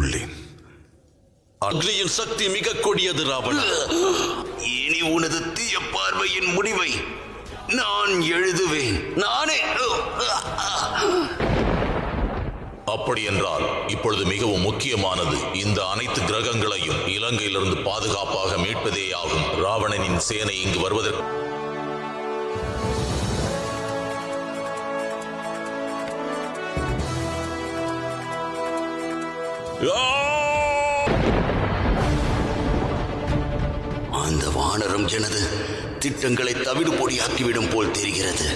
உள்ளேன். அக்னியின் சக்தி மிக கொடியது ராவணா. இனி உனது தீய பார்வையின் முடிவை நான் எழுதுவேன். நானே. அப்படி என்றால் இப்பொழுது மிகவும் முக்கியமானது இந்த அனைத்து கிரகங்களையும் இலங்கையிலிருந்து பாதுகாப்பாக மீட்பதேயாகும். ராவணனின் சேனை இங்கு வருவதற்கு அந்த வானரம் எனது திட்டங்களை தவிடு பொடியாக்கிவிடும் போல் தெரிகிறது.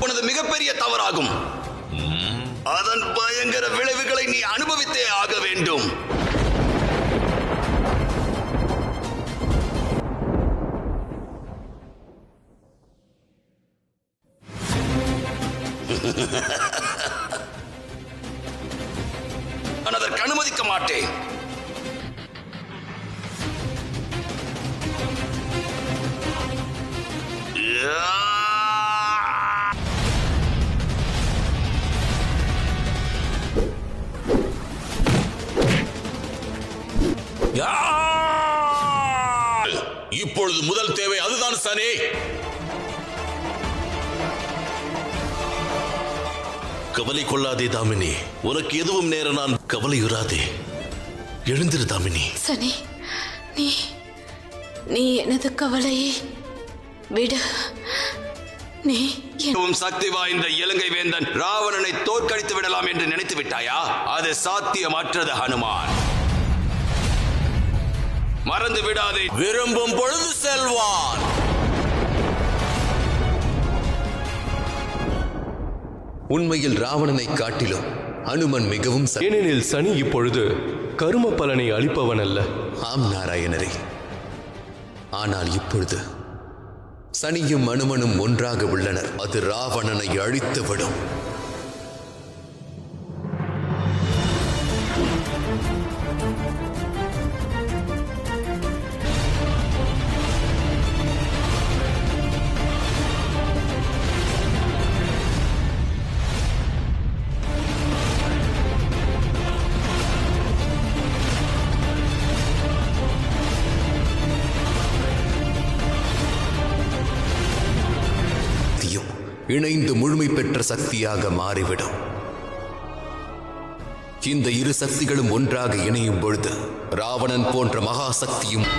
உனது மிகப்பெரிய தவறாகும். அதன் பயங்கர விளைவுகளை நீ அனுபவித்தே ஆக வேண்டும். நான் அதற்கு அனுமதிக்க மாட்டேன். இப்பொழுது முதல் தேவை அதுதான் சனே. கவலை கொள்ளாதே தாமினி, உனக்கு எதுவும் நேர நான் கவலையுறாதே. எழுந்திரு தாமினி. சனி, நீ எனது கவலையை விட. நீ சக்தி வாய்ந்த இலங்கை வேந்தன் ராவணனை தோற்கடித்து விடலாம் என்று நினைத்து விட்டாயா? அது சாத்தியமற்றது ஹனுமான். மறந்து விடாதே, விரும்பும் பொழுது செல்வான். உண்மையில் ராவணனை காட்டிலும் அனுமன் மிகவும் ஏனெனில் சனி இப்பொழுது கரும பலனை அளிப்பவன் அல்ல. ஆம் நாராயணரே, ஆனால் இப்பொழுது சனியும் அனுமனும் ஒன்றாக உள்ளனர். அது ராவணனை அழித்துவிடும். இணைந்து முழுமை பெற்ற சக்தியாக மாறிவிடும். இந்த இரு சக்திகளும் ஒன்றாக இணையும் பொழுது ராவணன் போன்ற மகா சக்தியும்